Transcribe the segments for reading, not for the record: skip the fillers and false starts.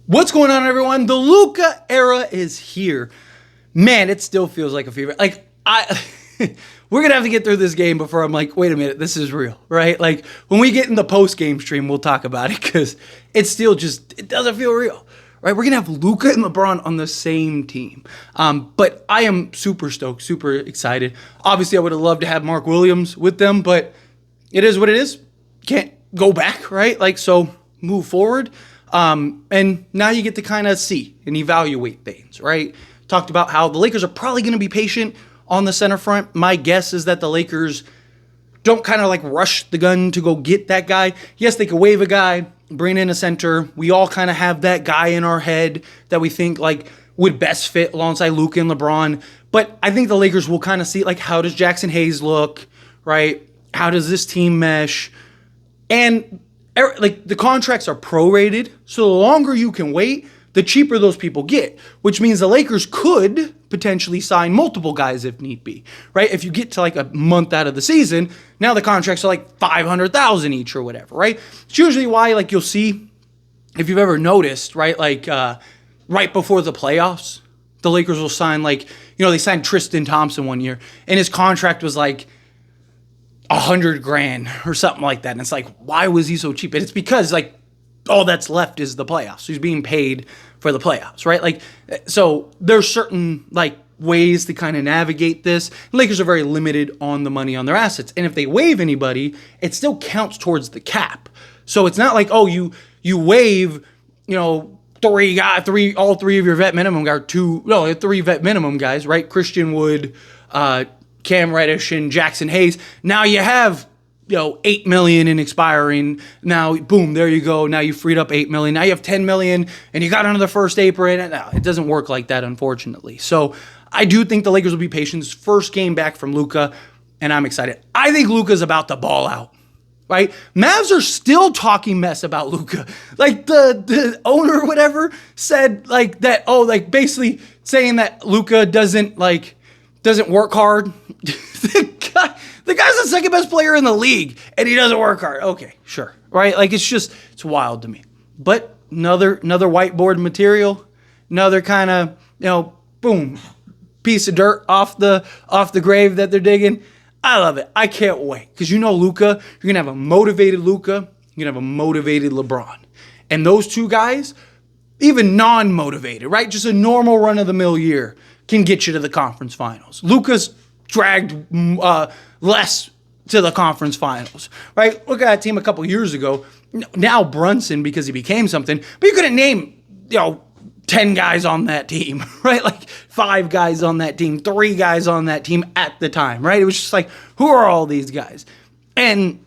What's going on, everyone? The Luka era is here. Man, it still feels like a fever. We're gonna have to get through this game before I'm like, wait a minute, this is real, right? Like when we get in the post-game stream, we'll talk about it because it's still it doesn't feel real, right? We're gonna have Luka and LeBron on the same team. But I am super stoked, super excited. Obviously, I would have loved to have Mark Williams with them, but it is what it is. Can't go back, right? So move forward. And now you get to kind of see and evaluate things, right? Talked about how the Lakers are probably going to be patient on the center front. My guess is that the Lakers don't kind of rush the gun to go get that guy. Yes, they could waive a guy, bring in a center. We all kind of have that guy in our head that we think would best fit alongside Luka and LeBron. But I think the Lakers will kind of see how does Jackson Hayes look, right? How does this team mesh? And the contracts are prorated, so the longer you can wait, the cheaper those people get, which means the Lakers could potentially sign multiple guys if need be, right? If you get to a month out of the season, now the contracts are $500,000 each or whatever, right? It's usually why you'll see, if you've ever noticed, right, right before the playoffs, the Lakers will sign they signed Tristan Thompson one year, and his contract was $100,000 or something like that. And it's why was he so cheap? And it's because all that's left is the playoffs. So he's being paid for the playoffs, right? So there's certain ways to kind of navigate this. The Lakers are very limited on the money on their assets. And if they waive anybody, it still counts towards the cap. So it's not you waive, all three of your vet minimum guys, three vet minimum guys, right? Christian Wood, Cam Reddish, and Jackson Hayes. Now you have, $8 million in expiring. Now, boom, there you go. Now you freed up $8 million. Now you have $10 million, and you got another first apron. No, it doesn't work like that, unfortunately. So I do think the Lakers will be patient. This first game back from Luka, and I'm excited. I think Luka's about to ball out. Right? Mavs are still talking mess about Luka. The owner or whatever said that, basically saying that Luka doesn't work hard. The guy's the second best player in the league, and he doesn't work hard. Okay, sure, right? It's wild to me. But another whiteboard material, another kind of boom, piece of dirt off the grave that they're digging. I love it. I can't wait because Luka, you're gonna have a motivated Luka, you're gonna have a motivated LeBron, and those two guys, even non-motivated, right? Just a normal run-of-the-mill year can get you to the conference finals. Luka's dragged less to the conference finals, right? Look at that team a couple years ago. Now Brunson, because he became something, but you couldn't name, 10 guys on that team, right? 5 guys on that team, 3 guys on that team at the time, right? It was just who are all these guys? And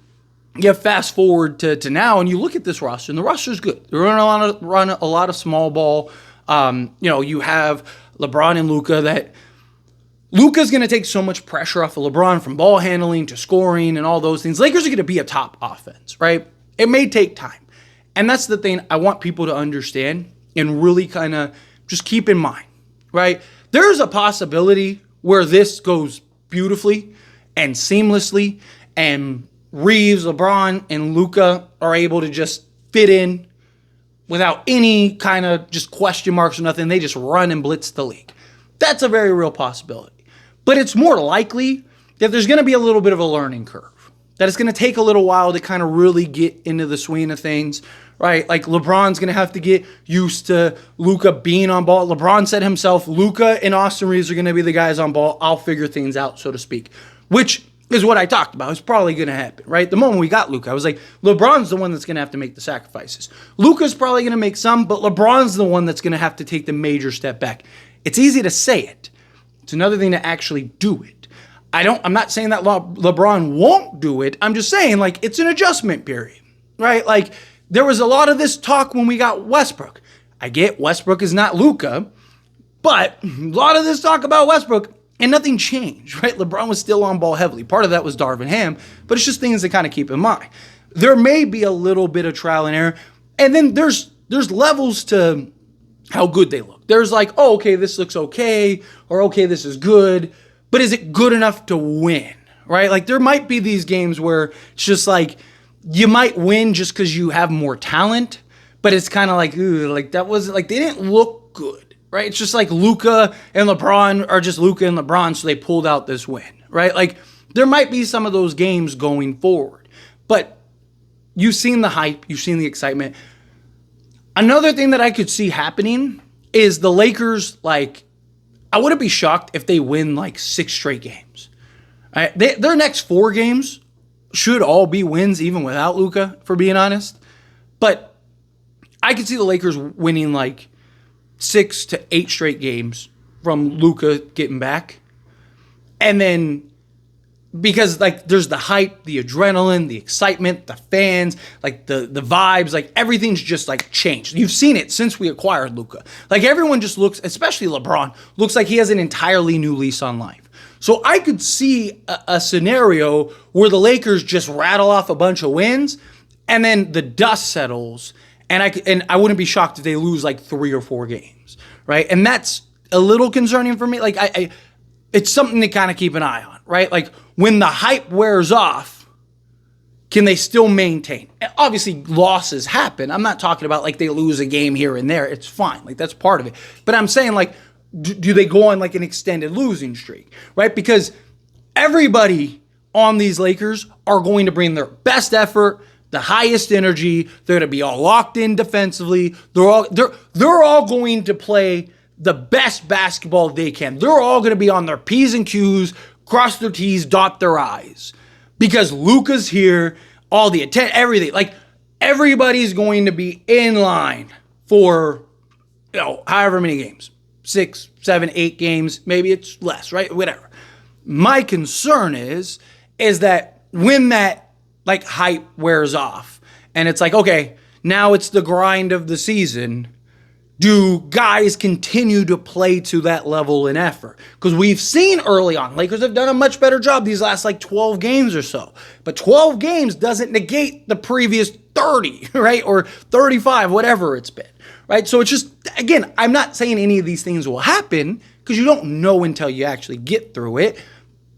you fast forward to now, and you look at this roster, and the roster's good. They're run a lot of small ball. You have LeBron and Luka that Luka's going to take so much pressure off of LeBron from ball handling to scoring and all those things. Lakers are going to be a top offense, right? It may take time. And that's the thing I want people to understand and really kind of just keep in mind, right? There's a possibility where this goes beautifully and seamlessly, and Reeves, LeBron, and Luka are able to just fit in without any kind of just question marks or nothing. They just run and blitz the league. That's a very real possibility. But it's more likely that there's going to be a little bit of a learning curve, that it's going to take a little while to kind of really get into the swing of things, right? LeBron's going to have to get used to Luka being on ball. LeBron said himself, Luka and Austin Reeves are going to be the guys on ball. I'll figure things out, so to speak, which is what I talked about. It's probably going to happen, right? The moment we got Luka, I was LeBron's the one that's going to have to make the sacrifices. Luka's probably going to make some, but LeBron's the one that's going to have to take the major step back. It's easy to say it. It's another thing to actually do it. I'm not saying that LeBron won't do it. I'm just saying it's an adjustment period, right? There was a lot of this talk when we got Westbrook. I get Westbrook is not Luka, but a lot of this talk about Westbrook and nothing changed, right? LeBron was still on ball heavily. Part of that was Darvin Ham, but it's just things to kind of keep in mind. There may be a little bit of trial and error, and then there's levels to how good they look. There's okay, this looks okay, or okay, this is good, but is it good enough to win, right? There might be these games where it's just you might win just because you have more talent, but it's kind of like, ooh, like that wasn't like they didn't look good, right? It's just like Luka and LeBron are just Luka and LeBron, so they pulled out this win, right? Like there might be some of those games going forward, but you've seen the hype, you've seen the excitement. Another thing that I could see happening is the Lakers, like, I wouldn't be shocked if they win like 6 straight games. Right? Their next 4 games should all be wins, even without Luka, for being honest. But I could see the Lakers winning like 6 to 8 straight games from Luka getting back. And then, because like there's the hype, the adrenaline, the excitement, the fans, like the vibes, like everything's just like changed. You've seen it since we acquired Luka. Like everyone just looks, especially LeBron, looks like he has an entirely new lease on life. So I could see a scenario where the Lakers just rattle off a bunch of wins and then the dust settles, and I wouldn't be shocked if they lose like 3 or 4 games, right? And that's a little concerning for me. Like it's something to kind of keep an eye on, right? Like when the hype wears off, can they still maintain? Obviously, losses happen. I'm not talking about like they lose a game here and there. It's fine. Like that's part of it. But I'm saying like, do they go on like an extended losing streak, right? Because everybody on these Lakers are going to bring their best effort, the highest energy. They're going to be all locked in defensively. They're all going to play the best basketball they can. They're all going to be on their P's and Q's, cross their T's, dot their I's. Because Luka's here, all the attention, everything. Like, everybody's going to be in line for, however many games. 6, 7, 8 games. Maybe it's less, right? Whatever. My concern is that when that, like, hype wears off, and it's like, okay, now it's the grind of the season, do guys continue to play to that level and effort? Because we've seen early on, Lakers have done a much better job these last like 12 games or so. But 12 games doesn't negate the previous 30, right? Or 35, whatever it's been, right? So it's just, again, I'm not saying any of these things will happen because you don't know until you actually get through it.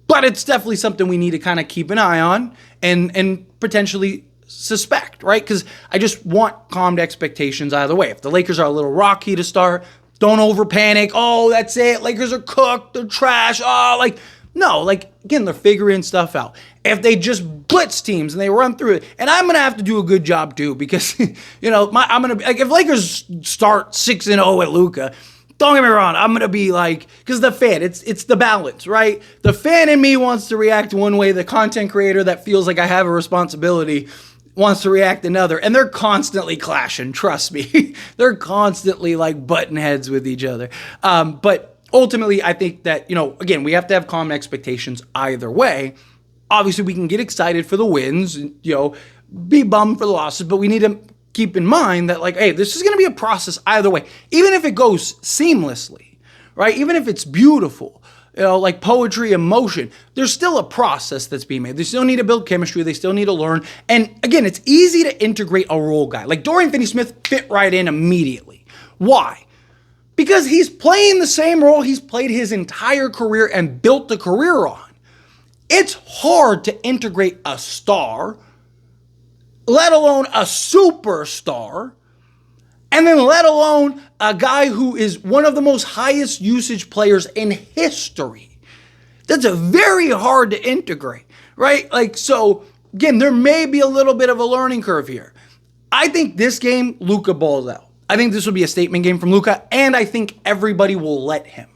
But it's definitely something we need to kind of keep an eye on and potentially suspect, right? Because I just want calmed expectations out of the way. If the Lakers are a little rocky to start, don't over panic. Oh, that's it. Lakers are cooked. They're trash. Oh, like, no, like, again, they're figuring stuff out. If they just blitz teams and they run through it, and I'm going to have to do a good job too, because, I'm going to, like, if Lakers start 6-0 at Luka, don't get me wrong, I'm going to be like, because the fan, it's the balance, right? The fan in me wants to react one way. The content creator that feels like I have a responsibility wants to react another, and they're constantly clashing, trust me. They're constantly like butting heads with each other. But ultimately, I think that, again, we have to have calm expectations either way. Obviously, we can get excited for the wins, and, be bummed for the losses, but we need to keep in mind that, like, hey, this is going to be a process either way. Even if it goes seamlessly, right? Even if it's beautiful, like poetry and motion, there's still a process that's being made. They still need to build chemistry. They still need to learn. And again, it's easy to integrate a role guy. Like Dorian Finney-Smith fit right in immediately. Why? Because he's playing the same role he's played his entire career and built the career on. It's hard to integrate a star, let alone a superstar, and then let alone a guy who is one of the most highest usage players in history. That's a very hard to integrate, right? Like, so again, there may be a little bit of a learning curve here. I think this game, Luka balls out. I think this will be a statement game from Luka, and I think everybody will let him.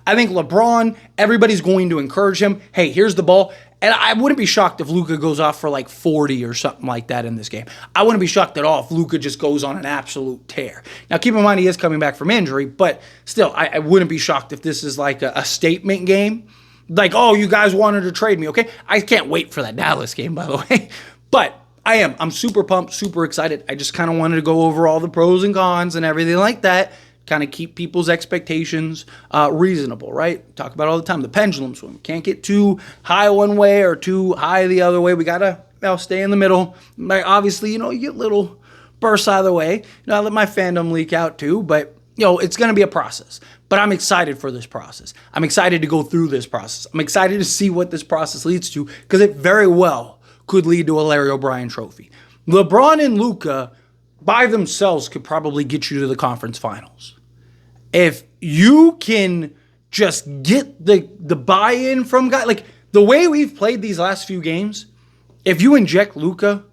I think LeBron, everybody's going to encourage him. Hey, here's the ball. And I wouldn't be shocked if Luka goes off for like 40 or something like that in this game. I wouldn't be shocked at all if Luka just goes on an absolute tear. Now, keep in mind he is coming back from injury, but still, I wouldn't be shocked if this is like a statement game. Like, oh, you guys wanted to trade me, okay? I can't wait for that Dallas game, by the way. But I'm super pumped, super excited. I just kind of wanted to go over all the pros and cons and everything like that. Kind of keep people's expectations reasonable, right? Talk about it all the time. The pendulum swing. Can't get too high one way or too high the other way. We got to stay in the middle. Like, obviously, you get little bursts either way. I let my fandom leak out too, but, it's going to be a process. But I'm excited for this process. I'm excited to go through this process. I'm excited to see what this process leads to because it very well could lead to a Larry O'Brien trophy. LeBron and Luka by themselves could probably get you to the conference finals. If you can just get the buy-in from guys, like the way we've played these last few games, if you inject Luka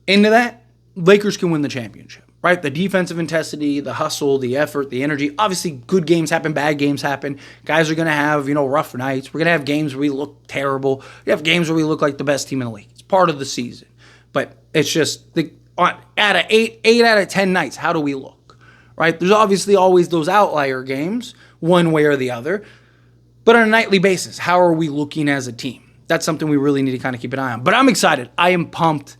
into that, Lakers can win the championship, right? The defensive intensity, the hustle, the effort, the energy. Obviously, good games happen, bad games happen. Guys are going to have, rough nights. We're going to have games where we look terrible. We have games where we look like the best team in the league. It's part of the season. But it's just, out of 8 out of 10 nights, how do we look, right? There's obviously always those outlier games, one way or the other. But on a nightly basis, how are we looking as a team? That's something we really need to kind of keep an eye on. But I'm excited. I am pumped.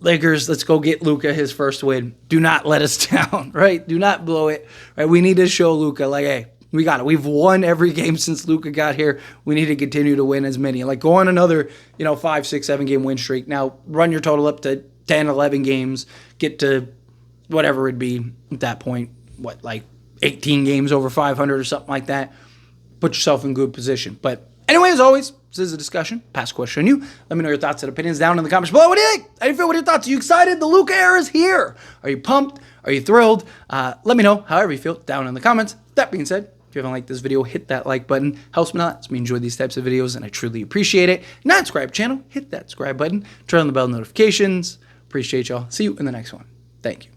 Lakers, let's go get Luka his first win. Do not let us down, right? Do not blow it, right? We need to show Luka, like, hey, we got it. We've won every game since Luka got here. We need to continue to win as many. Like, go on another, 5, 6, 7 game win streak. Now, run your total up to 10, 11 games. Get to whatever it'd be at that point. 18 games over 500 or something like that. Put yourself in good position. But anyway, as always, this is a discussion. Pass a question on you. Let me know your thoughts and opinions down in the comments below. What do you think? How do you feel? What are your thoughts? Are you excited? The Luka era is here. Are you pumped? Are you thrilled? Let me know however you feel down in the comments. That being said, if you haven't liked this video, hit that like button. Helps me a lot. Lets me enjoy these types of videos, and I truly appreciate it. Not subscribe channel, hit that subscribe button. Turn on the bell notifications. Appreciate y'all. See you in the next one. Thank you.